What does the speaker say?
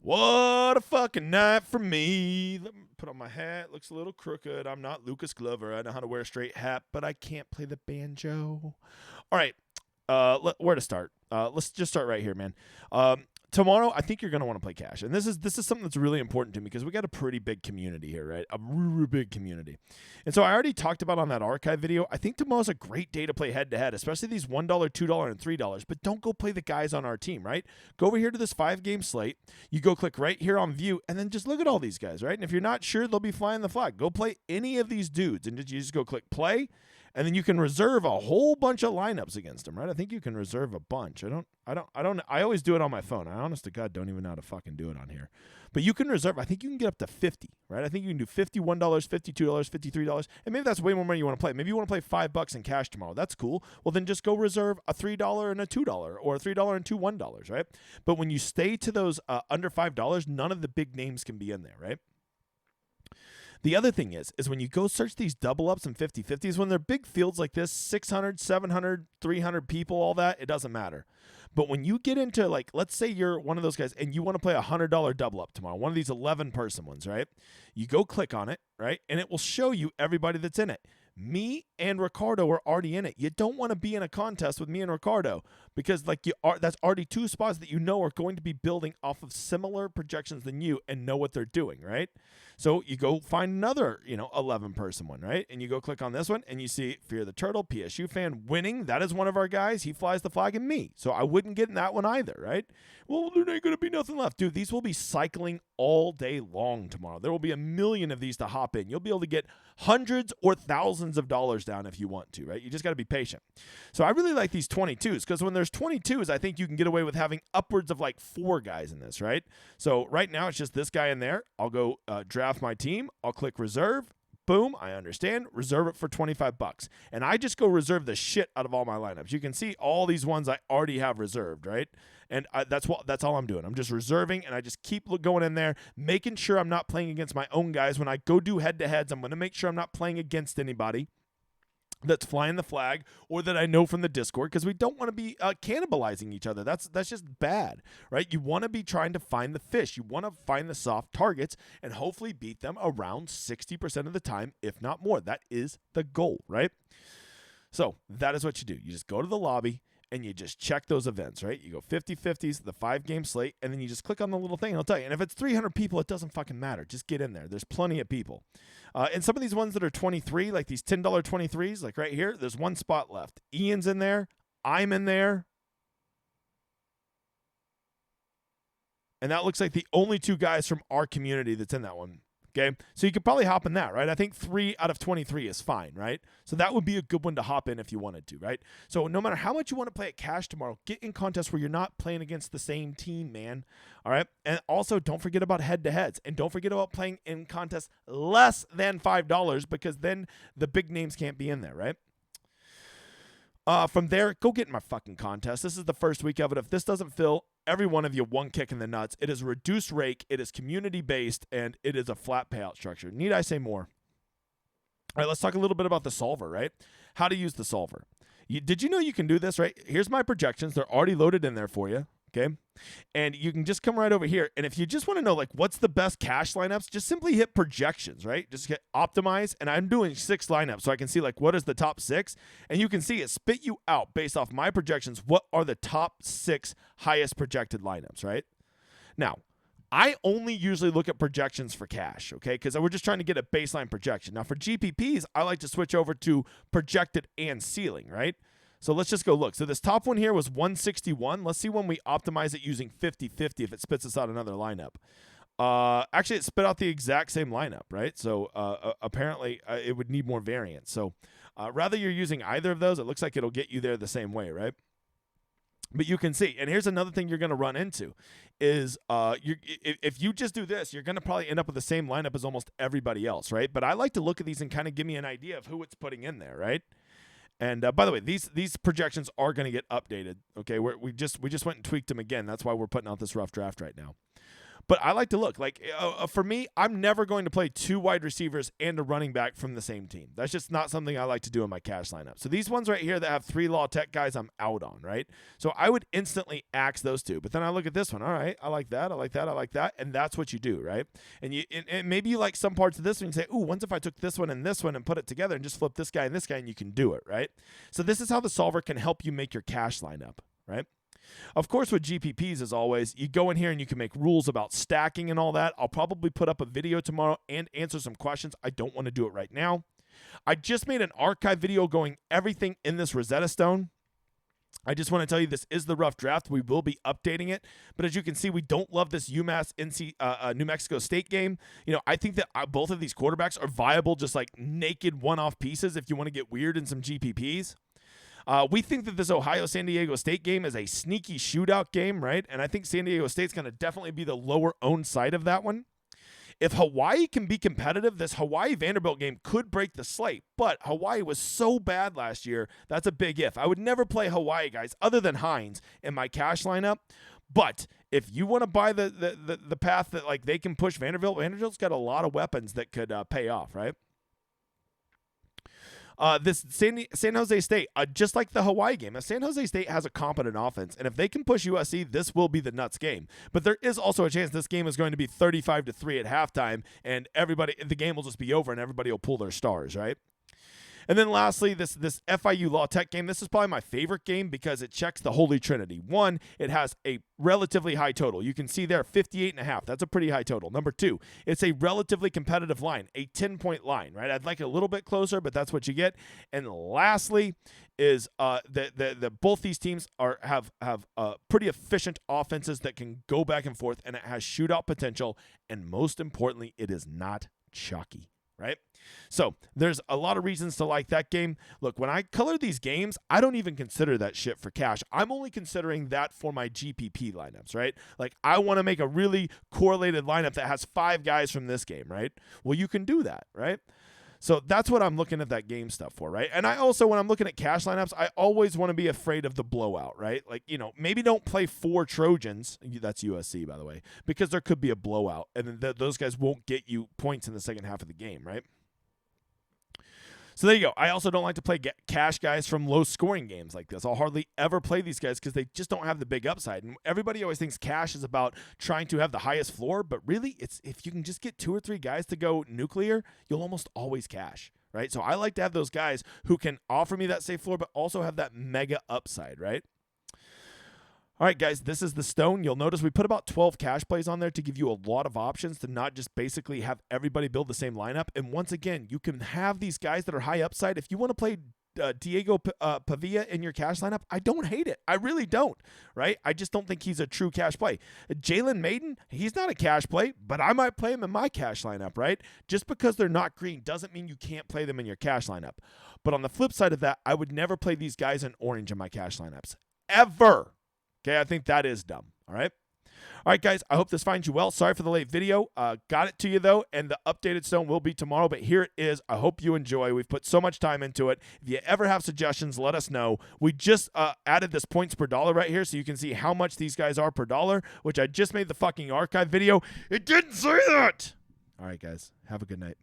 What a fucking night for me. Let me put on my hat. Looks a little crooked. I'm not Lucas Glover. I know how to wear a straight hat, but I can't play the banjo. All right. Where to start? Let's just start right here, man. Tomorrow, I think you're going to want to play cash. And this is something that's really important to me because we got a pretty big community here, right? A really big community. And so I already talked about on that archive video, I think tomorrow's a great day to play head-to-head, especially these $1, $2, and $3. But don't go play the guys on our team, right? Go over here to this 5-game slate. You go click right here on view, and then just look at all these guys, right? And if you're not sure they'll be flying the flag, go play any of these dudes. And you just go click play. And then you can reserve a whole bunch of lineups against them, right? I think you can reserve a bunch. I always do it on my phone. I honest to God don't even know how to fucking do it on here. But you can reserve, I think you can get up to 50, right? I think you can do $51, $52, $53, and maybe that's way more money you want to play. Maybe you want to play $5 in cash tomorrow. That's cool. Well, then just go reserve a $3 and a $2 or a $3 and two $1, right? But when you stay to those under $5, none of the big names can be in there, right? The other thing is when you go search these double ups and 50-50s, when they're big fields like this, 600, 700, 300 people, all that, it doesn't matter. But when you get into, like, let's say you're one of those guys and you want to play a $100 double up tomorrow, one of these 11-person ones, right? You go click on it, right? And it will show you everybody that's in it. Me and Ricardo are already in it. You don't want to be in a contest with me and Ricardo because that's already two spots that you know are going to be building off of similar projections than you and know what they're doing, right? So you go find another, 11-person one, right? And you go click on this one and you see Fear the Turtle, PSU fan winning. That is one of our guys. He flies the flag and me. So I wouldn't get in that one either, right? Well, there ain't going to be nothing left. Dude, these will be cycling all day long tomorrow. There will be a million of these to hop in. You'll be able to get hundreds or thousands of dollars down if you want to, right? You just got to be patient. So I really like these 22s because when there's 22s, I think you can get away with having upwards of like 4 guys in this, right? So right now it's just this guy in there. I'll go draft my team. I'll click reserve. Boom, I understand. Reserve it for $25. And I just go reserve the shit out of all my lineups. You can see all these ones I already have reserved, right? And that's all I'm doing. I'm just reserving, and I just keep going in there, making sure I'm not playing against my own guys. When I go do head-to-heads, I'm going to make sure I'm not playing against anybody that's flying the flag or that I know from the Discord, because we don't want to be cannibalizing each other. That's just bad, right? You want to be trying to find the fish. You want to find the soft targets and hopefully beat them around 60% of the time, if not more. That is the goal, right? So that is what you do. You just go to the lobby and you just check those events, right? You go 50-50s, the 5-game slate, and then you just click on the little thing, and I'll tell you. And if it's 300 people, it doesn't fucking matter. Just get in there. There's plenty of people. And some of these ones that are 23, like these $10 23s, like right here, there's one spot left. Ian's in there. I'm in there. And that looks like the only 2 guys from our community that's in that one. Okay, so you could probably hop in that, right? I think 3 out of 23 is fine, right? So that would be a good one to hop in if you wanted to, right? So no matter how much you want to play at cash tomorrow, get in contests where you're not playing against the same team, man. All right? And also don't forget about head-to-heads. And don't forget about playing in contests less than $5 because then the big names can't be in there, right? From there, go get in my fucking contest. This is the first week of it. If this doesn't fill every one of you one kick in the nuts, it is reduced rake, it is community-based, and it is a flat payout structure. Need I say more? All right, let's talk a little bit about the solver, right? How to use the solver. Did you know you can do this, right? Here's my projections. They're already loaded in there for you, okay? And you can just come right over here. And if you just want to know, like, what's the best cash lineups, just simply hit projections, right? Just hit optimize. And I'm doing 6 lineups so I can see, like, what is the top 6. And you can see it spit you out based off my projections. What are the top 6 highest projected lineups, right? Now, I only usually look at projections for cash, okay? Because we're just trying to get a baseline projection. Now, for GPPs, I like to switch over to projected and ceiling, right? So let's just go look. So this top one here was 161. Let's see when we optimize it using 50-50 if it spits us out another lineup. Actually, it spit out the exact same lineup, right? So apparently it would need more variance. So rather you're using either of those, it looks like it'll get you there the same way, right? But you can see, and here's another thing you're going to run into is if you just do this, you're going to probably end up with the same lineup as almost everybody else, right? But I like to look at these and kind of give me an idea of who it's putting in there, right? And by the way, these projections are going to get updated. Okay, we just went and tweaked them again. That's why we're putting out this rough draft right now. But I like to look. Like, for me, I'm never going to play 2 wide receivers and a running back from the same team. That's just not something I like to do in my cash lineup. So these ones right here that have 3 law tech guys, I'm out on, right? So I would instantly axe those 2. But then I look at this one. All right, I like that, I like that, I like that. And that's what you do, right? And maybe you like some parts of this one. You say, ooh, once if I took this one and put it together and just flip this guy, and you can do it, right? So this is how the solver can help you make your cash lineup, right? Of course, with GPPs, as always, you go in here and you can make rules about stacking and all that. I'll probably put up a video tomorrow and answer some questions. I don't want to do it right now. I just made an archive video going everything in this Rosetta Stone. I just want to tell you this is the rough draft. We will be updating it. But as you can see, we don't love this UMass New Mexico State game. You know, I think that both of these quarterbacks are viable, just like naked one-off pieces if you want to get weird in some GPPs. We think that this Ohio-San Diego State game is a sneaky shootout game, right? And I think San Diego State's going to definitely be the lower-owned side of that one. If Hawaii can be competitive, this Hawaii-Vanderbilt game could break the slate. But Hawaii was so bad last year, that's a big if. I would never play Hawaii, guys, other than Hines in my cash lineup. But if you want to buy the path that like they can push Vanderbilt's got a lot of weapons that could pay off, right? This San Jose State, just like the Hawaii game, San Jose State has a competent offense, and if they can push USC, this will be the nuts game. But there is also a chance this game is going to be 35-3 at halftime, and the game will just be over, and everybody will pull their stars, right? And then lastly, this FIU Law Tech game. This is probably my favorite game because it checks the Holy Trinity. One, it has a relatively high total. You can see there 58.5. That's a pretty high total. Number 2, it's a relatively competitive line, a 10-point line, right? I'd like it a little bit closer, but that's what you get. And lastly is both these teams have pretty efficient offenses that can go back and forth, and it has shootout potential. And most importantly, it is not chalky. Right? So there's a lot of reasons to like that game. Look, when I color these games, I don't even consider that shit for cash. I'm only considering that for my GPP lineups, right? Like I want to make a really correlated lineup that has 5 guys from this game, right? Well, you can do that, right? So that's what I'm looking at that game stuff for, right? And I also, when I'm looking at cash lineups, I always want to be afraid of the blowout, right? Like, you know, maybe don't play 4 Trojans. That's USC, by the way, because there could be a blowout, and then those guys won't get you points in the second half of the game, right? So there you go. I also don't like to play cash guys from low-scoring games like this. I'll hardly ever play these guys because they just don't have the big upside. And everybody always thinks cash is about trying to have the highest floor, but really, it's if you can just get 2 or 3 guys to go nuclear, you'll almost always cash, right? So I like to have those guys who can offer me that safe floor, but also have that mega upside, right? All right, guys, this is the Stone. You'll notice we put about 12 cash plays on there to give you a lot of options to not just basically have everybody build the same lineup. And once again, you can have these guys that are high upside. If you want to play Diego Pavia in your cash lineup, I don't hate it. I really don't, right? I just don't think he's a true cash play. Jalen Maiden, he's not a cash play, but I might play him in my cash lineup, right? Just because they're not green doesn't mean you can't play them in your cash lineup. But on the flip side of that, I would never play these guys in orange in my cash lineups. Ever. Okay, I think that is dumb, all right? All right, guys, I hope this finds you well. Sorry for the late video. Got it to you, though, and the updated Stone will be tomorrow, but here it is. I hope you enjoy. We've put so much time into it. If you ever have suggestions, let us know. We just added this points per dollar right here so you can see how much these guys are per dollar, which I just made the fucking archive video. It didn't say that! All right, guys, have a good night.